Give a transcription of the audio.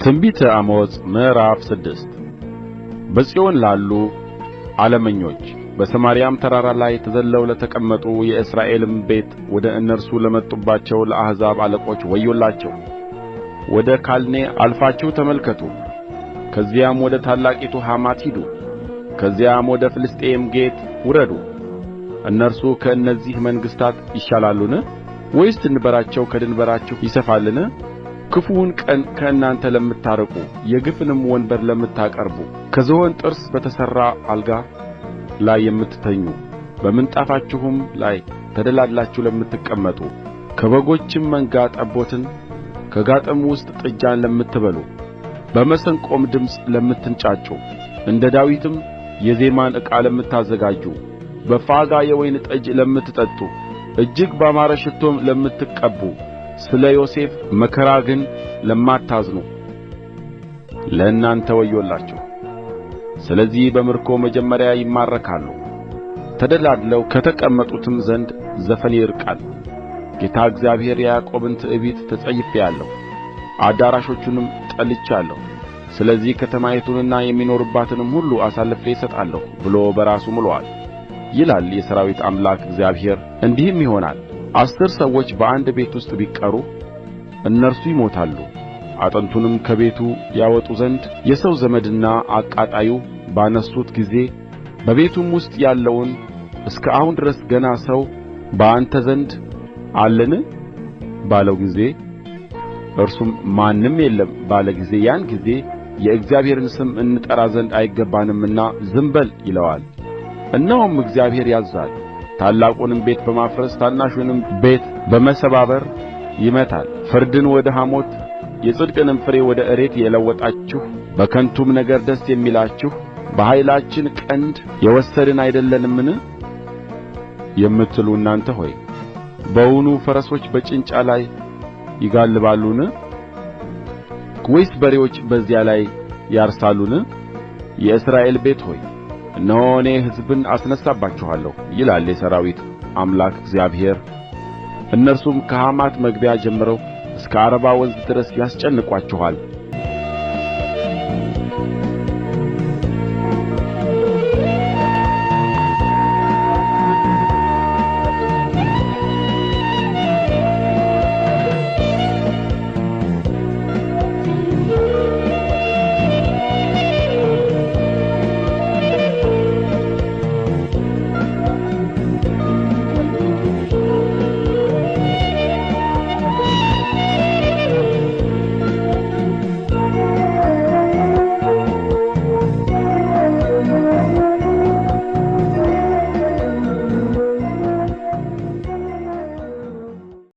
ትንቢተ አሞጽ ምዕራፍ 6 በጽዮን ላሉ ዓለመኞች በሰማርያም ተራራ ላይ ተዘልለው ለተቀመጡ የእስራኤልም ቤት ወደ እነርሱ ለመጡባቸው ለአሕዛብ አለቆች ወዮላቸው። ወደ ካልኔ አልፋችሁ ተመልከቱ፣ ከዚያም ወደ ታላቂቱ ሐማት ሂዱ፣ ከዚያም ወደ ፍልስጥኤም ጌት ውረዱ። እነርሱ ከእነዚህ መንግሥታት ይሻላሉን? ወይስ ድንበራቸው ከድንበራችሁ ይሰፋልን? ክፉውን ቀን ከእናንተ ለምታርቁ የግፍንም ወንበር ለምታቀርቡ ከዝሆን ጥርስ በተሠራ አልጋ ላይ የምትተኙ በምንጣፋችሁም ላይ ተደላድላችሁ ለምትቀመጡ ከበጎችም መንጋ ጠቦትን ከጋጥም ውስጥ ጥጃን ለምትበሉ በመሰንቆም ድምፅ ለምትንጫጩ እንደ ዳዊትም የዜማን ዕቃ ለምታዘጋጁ በፋጋ የወይን ጠጅ ለምትጠጡ እጅግ ባማረ ሽቶም ለምትቀቡ ስለ ዮሴፍ መከራ ግን ለማታዝኑ ለእናንተ ወዮላችሁ። ስለዚህ በምርኮ መጀመሪያ ይማረካሉ፣ ተደላድለው ከተቀመጡትም ዘንድ ዘፈን ይርቃል። ጌታ እግዚአብሔር የያዕቆብን ትዕቢት ተጸይፌአለሁ፣ አዳራሾቹንም ጠልቻለሁ። ስለዚህ ከተማይቱንና የሚኖሩባትንም ሁሉ አሳልፌ እሰጣለሁ ብሎ በራሱ ምሎአል ይላል የሠራዊት አምላክ እግዚአብሔር። እንዲህም ይሆናል፣ 10 ሰዎች በአንድ ቤት ውስጥ ቢቀሩ እነርሱ ይሞታሉ። አጥንቱንም ከቤቱ ያወጡ ዘንድ የሰው ዘመድና አቃጣዩ ባነሱት ጊዜ በቤቱም ውስጥ ያለውን እስከ አሁን ድረስ ገና ሰው በአንተ ዘንድ አለን ባለው ጊዜ እርሱም ማንም የለም ባለ ጊዜ ያን ጊዜ የእግዚአብሔርን ስም እንጠራ ዘንድ አይገባንምና ዝም በል ይለዋል። እነሆም እግዚአብሔር ያዝዛል፣ ታላቁንም ቤት በማፍረስ ታናሹንም ቤት በመሰባበር ይመታል። ፍርድን ወደ ሐሞት የጽድቅንም ፍሬ ወደ እሬት የለወጣችሁ በከንቱም ነገር ደስ የሚላችሁ በኃይላችን ቀንድ የወሰድን አይደለንምን የምትሉ እናንተ ሆይ በውኑ ፈረሶች በጭንጫ ላይ ይጋልባሉን? ወይስ በሬዎች በዚያ ላይ ያርሳሉን? የእስራኤል ቤት ሆይ እነሆ እኔ ሕዝብን አስነሣባችኋለሁ ይላል የሠራዊት አምላክ እግዚአብሔር። እነርሱም ከሐማት መግቢያ ጀምረው እስከ ዓረባ ወንዝ ድረስ ያስጨንቋችኋል።